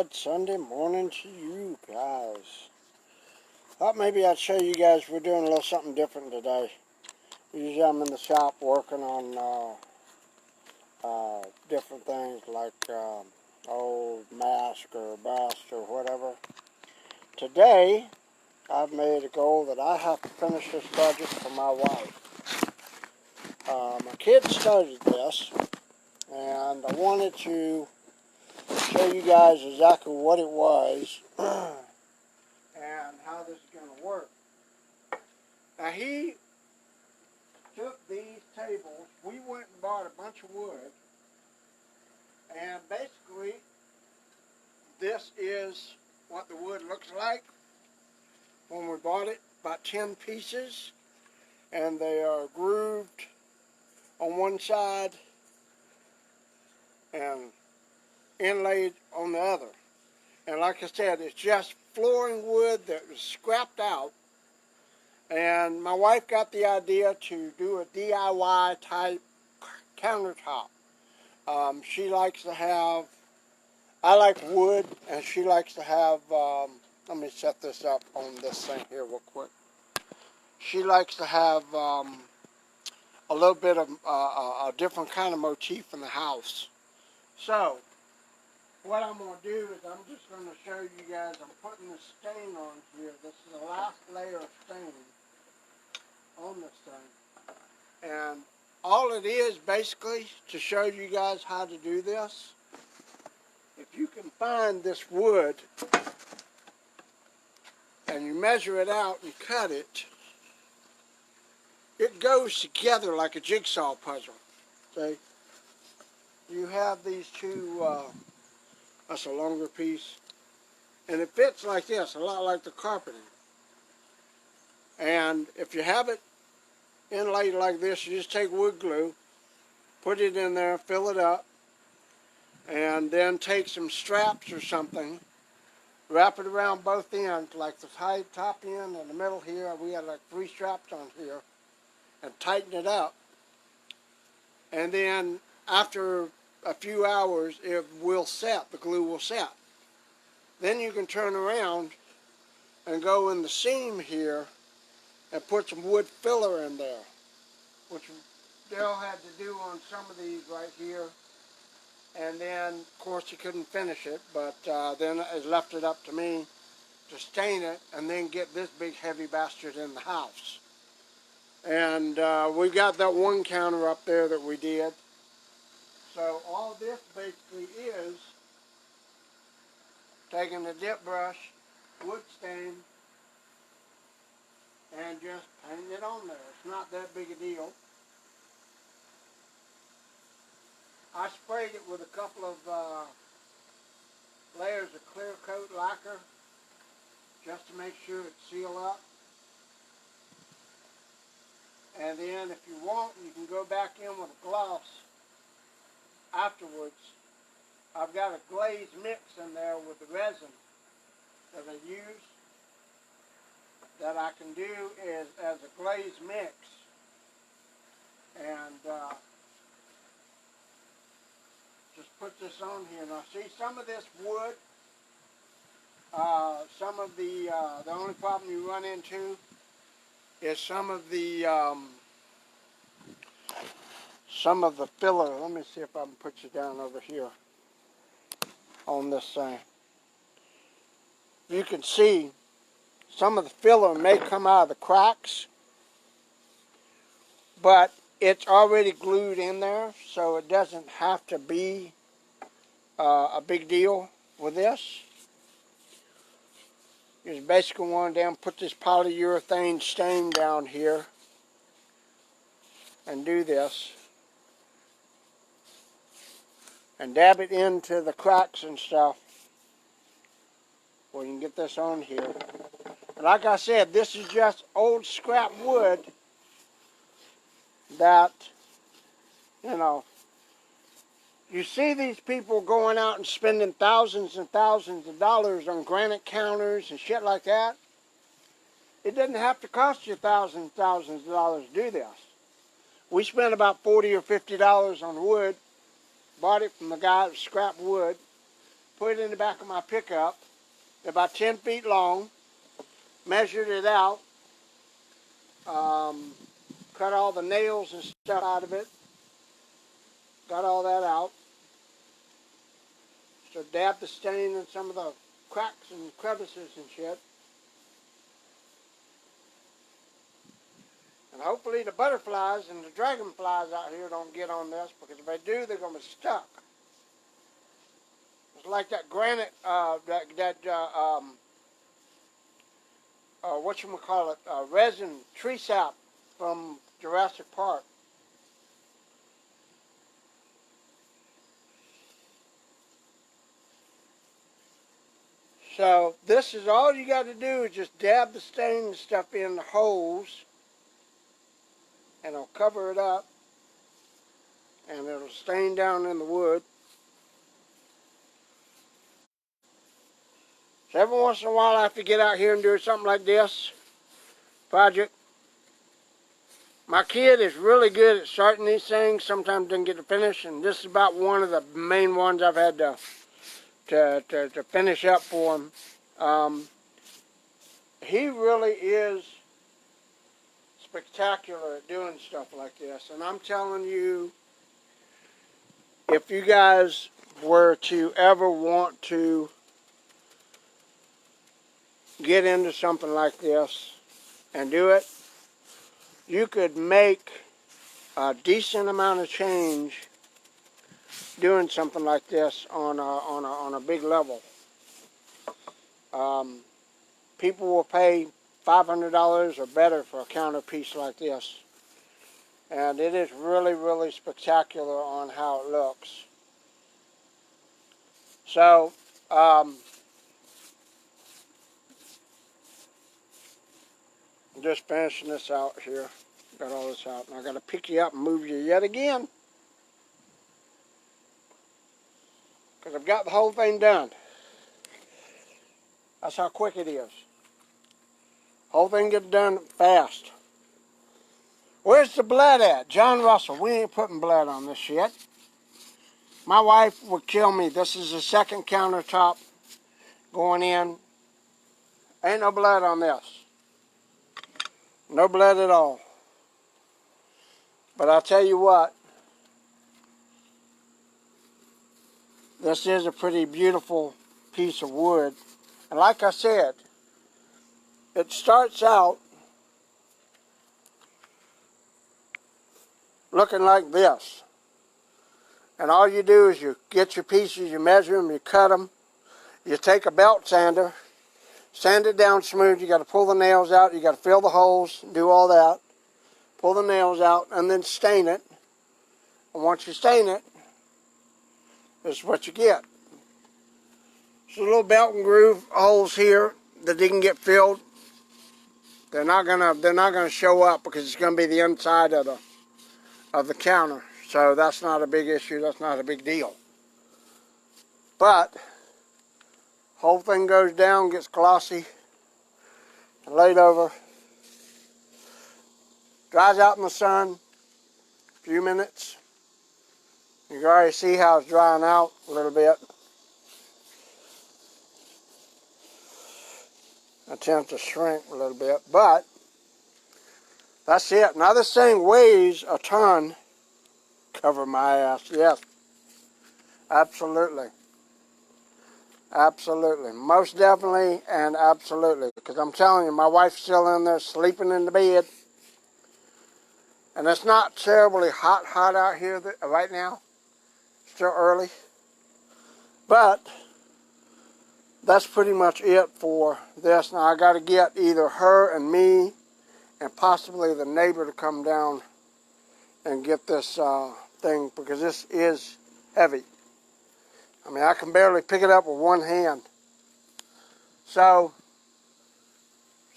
Good Sunday morning to you guys. Thought maybe I'd show you guys we're doing a little something different today. Usually I'm in the shop working on different things like old mask or bust or whatever. Today I've made a goal that I have to finish this project for my wife. My kids started this and I wanted to show you guys exactly what it was and how this is going to work. Now he took these tables, we went and bought a bunch of wood, and basically this is what the wood looks like when we bought it, about 10 pieces, and they are grooved on one side and inlaid on the other. And like I said, it's just flooring wood that was scrapped out. And my wife got the idea to do a DIY type countertop. She likes to have, I like wood, and she likes to have, let me set this up on this thing here real quick. She likes to have a little bit of a different kind of motif in the house. So, what I'm going to do is I'm just going to show you guys, I'm putting the stain on here. This is the last layer of stain on this thing. And all it is basically to show you guys how to do this. If you can find this wood and you measure it out and cut it, it goes together like a jigsaw puzzle. See? You have these two, that's a longer piece, and it fits like this, a lot like the carpeting. And if you have it inlaid like this, you just take wood glue, put it in there, fill it up, and then take some straps or something, wrap it around both ends, like the top end and the middle here. We had like 3 straps on here, and tighten it up. And then after a few hours, it will set, the glue will set. Then you can turn around and go in the seam here and put some wood filler in there, which Dale had to do on some of these right here. And then, of course, he couldn't finish it, but then it left it up to me to stain it and then get this big heavy bastard in the house. And we got that one counter up there that we did. So all this basically is taking a dip brush, wood stain, and just painting it on there. It's not that big a deal. I sprayed it with a couple of layers of clear coat lacquer just to make sure it's sealed up. And then if you want, you can go back in with a gloss afterwards. I've got a glaze mix in there with the resin that I use that I can do is as a glaze mix. And just put this on here. Now see, some of this wood, some of the only problem you run into is some of the filler. Let me see if I can put you down over here on this thing. You can see some of the filler may come out of the cracks, but it's already glued in there, so it doesn't have to be a big deal with this. You just basically want to down, put this polyurethane stain down here and do this. And dab it into the cracks and stuff. Well, you can get this on here. And like I said, this is just old scrap wood that, you know, you see these people going out and spending thousands and thousands of dollars on granite counters and shit like that. It doesn't have to cost you thousands and thousands of dollars to do this. We spent about $40 or $50 on wood, bought it from the guy that scrapped wood, put it in the back of my pickup. They're about 10 feet long. Measured it out. Cut all the nails and stuff out of it. Got all that out. So dab the stain in some of the cracks and crevices and shit. And hopefully the butterflies and the dragonflies out here don't get on this, because if they do, they're going to be stuck. It's like that granite, whatchamacallit, resin tree sap from Jurassic Park. So this is all you got to do, is just dab the stain and stuff in the holes, and it'll cover it up, and it'll stain down in the wood. So every once in a while I have to get out here and do something like this project. My kid is really good at starting these things, sometimes doesn't get to finish, and this is about one of the main ones I've had to finish up for him. He really is spectacular at doing stuff like this, and I'm telling you, if you guys were to ever want to get into something like this and do it, you could make a decent amount of change doing something like this on a big level. People will pay $500 or better for a counterpiece like this, and it is really, really spectacular on how it looks. So I'm just finishing this out here. Got all this out, and I got to pick you up and move you yet again, because I've got the whole thing done. That's how quick it is. Whole thing gets done fast. Where's the blood at? John Russell, we ain't putting blood on this shit. My wife would kill me. This is the second countertop going in. Ain't no blood on this. No blood at all. But I'll tell you what, this is a pretty beautiful piece of wood. And like I said, it starts out looking like this. And all you do is you get your pieces, you measure them, you cut them, you take a belt sander, sand it down smooth. You got to pull the nails out, you got to fill the holes, do all that, pull the nails out, and then stain it. And once you stain it, this is what you get. So little belt and groove holes here that they can get filled. They're not gonna show up, because it's gonna be the inside of the counter. So that's not a big issue. That's not a big deal. But whole thing goes down, gets glossy, and laid over, dries out in the sun a few minutes. You can already see how it's drying out a little bit. I tend to shrink a little bit, but that's it. Now this thing weighs a ton. Cover my ass. Yes, absolutely. Absolutely. Most definitely and absolutely. Because I'm telling you, my wife's still in there sleeping in the bed. And it's not terribly hot out here right now. Still early. But that's pretty much it for this. Now I got to get either her and me and possibly the neighbor to come down and get this thing, because this is heavy. I mean, I can barely pick it up with one hand. So,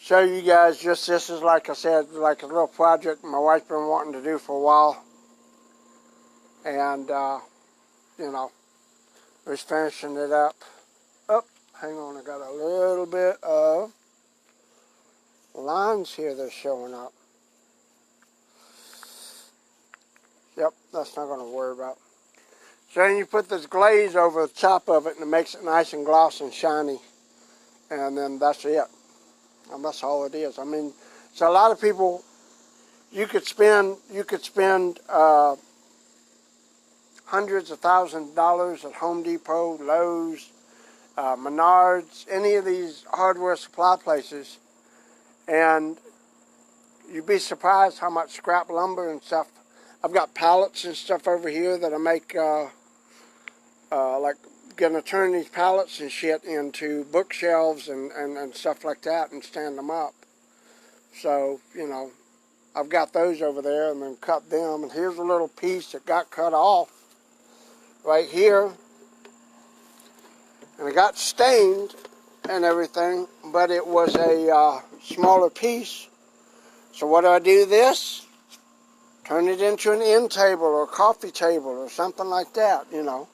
show you guys, just this is, like I said, like a little project my wife's been wanting to do for a while. And, you know, just finishing it up. Oh, hang on, I got a little bit of lines here that's showing up. Yep, that's not going to worry about. So then you put this glaze over the top of it, and it makes it nice and glossy and shiny. And then that's it. And that's all it is. I mean, so a lot of people, you could spend hundreds of thousands of dollars at Home Depot, Lowe's, Menards, any of these hardware supply places, and you'd be surprised how much scrap lumber and stuff. I've got pallets and stuff over here that I make, like, gonna turn these pallets and shit into bookshelves and stuff like that and stand them up. So, you know, I've got those over there and then cut them. And here's a little piece that got cut off right here. And it got stained and everything, but it was a smaller piece. So what do? This? Turn it into an end table or a coffee table or something like that, you know.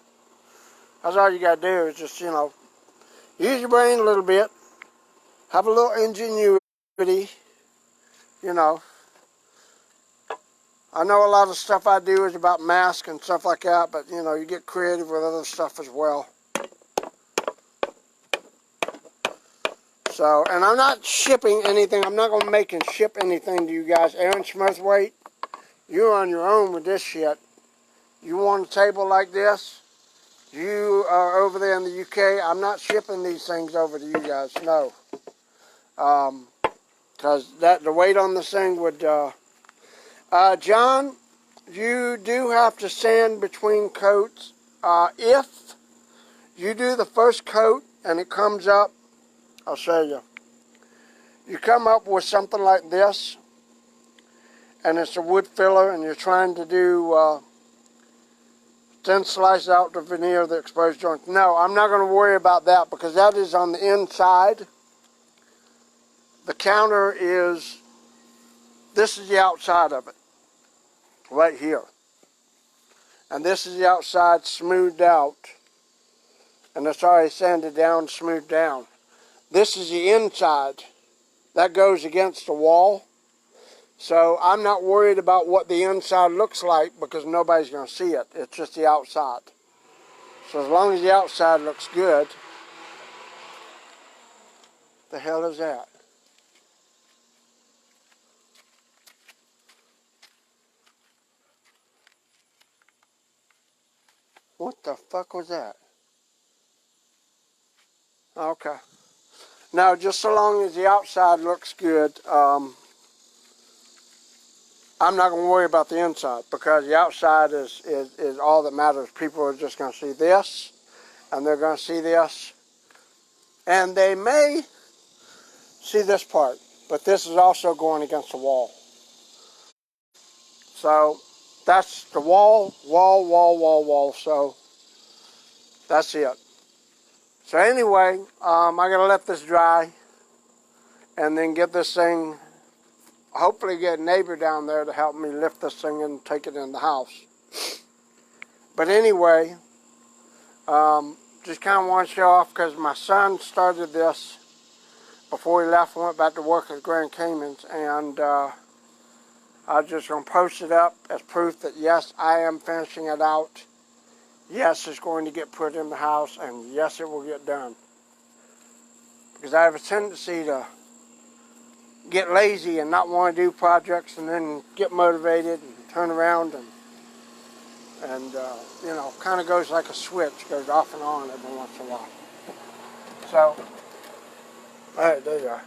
That's all you got to do is just, you know, use your brain a little bit. Have a little ingenuity, you know. I know a lot of stuff I do is about masks and stuff like that, but, you know, you get creative with other stuff as well. So, and I'm not shipping anything. I'm not going to make and ship anything to you guys. Aaron Smithwaite, you're on your own with this shit. You want a table like this? You are over there in the UK. I'm not shipping these things over to you guys. No. Because the weight on this thing would... John, you do have to sand between coats. If you do the first coat and it comes up, I'll show you. You come up with something like this, and it's a wood filler, and you're trying to do thin slice out the veneer, the exposed joint. No, I'm not going to worry about that because that is on the inside. The counter is, this is the outside of it, right here. And this is the outside smoothed out, and it's already sanded down, smoothed down. This is the inside. That goes against the wall. So I'm not worried about what the inside looks like because nobody's going to see it. It's just the outside. So as long as the outside looks good, the hell is that? What the fuck was that? Okay. Now, just so long as the outside looks good, I'm not going to worry about the inside because the outside is all that matters. People are just going to see this, and they're going to see this, and they may see this part, but this is also going against the wall. So that's the wall, so that's it. So anyway, I got to let this dry and then get this thing, hopefully get a neighbor down there to help me lift this thing and take it in the house. But anyway, just kind of want to show off because my son started this before he left and went back to work at Grand Caymans, and I'm just going to post it up as proof that yes, I am finishing it out. Yes, it's going to get put in the house, and yes, it will get done. Because I have a tendency to get lazy and not want to do projects and then get motivated and turn around and you know, kind of goes like a switch, goes off and on every once in a while. So, alright, there you are.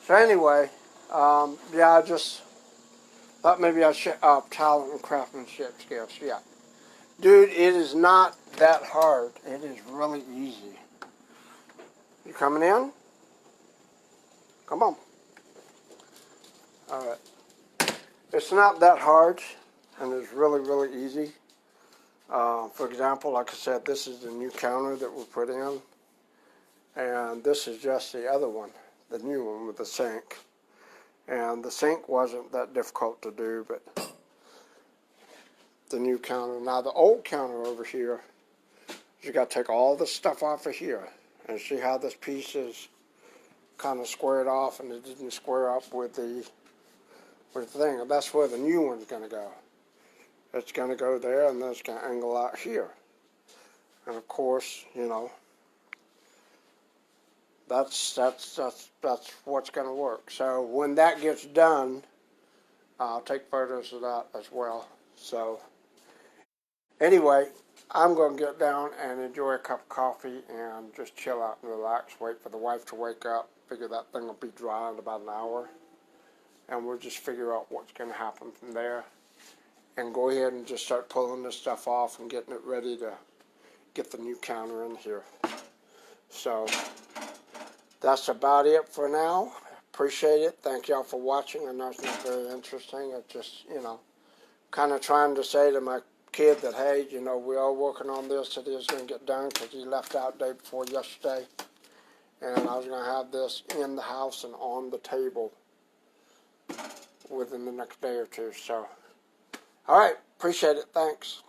So anyway, yeah, I just thought maybe I'd share talent and craftsmanship skills. Yeah. Dude, it is not that hard. It is really easy. You coming in? Come on. Alright. It's not that hard, and it's really, really easy. For example, like I said, this is the new counter that we put in. And this is just the other one, the new one with the sink. And the sink wasn't that difficult to do, but the new counter. Now the old counter over here, you got to take all the stuff off of here. And see how this piece is kind of squared off and it didn't square up with the thing. And that's where the new one's going to go. it's going to go there, and then it's going to angle out here. And of course, you know, that's what's going to work. So when that gets done, I'll take photos of that as well. So anyway, I'm going to get down and enjoy a cup of coffee and just chill out and relax, wait for the wife to wake up, figure that thing will be dry in about an hour, and we'll just figure out what's going to happen from there, and go ahead and just start pulling this stuff off and getting it ready to get the new counter in here. So that's about it for now. Appreciate it. Thank y'all for watching. I know it's not very interesting. It's just, you know, kind of trying to say to my kid that, hey, you know, we're all working on this, that is going to get done, because he left out day before yesterday, and I was going to have this in the house and on the table within the next day or two. So, all right, appreciate it. Thanks.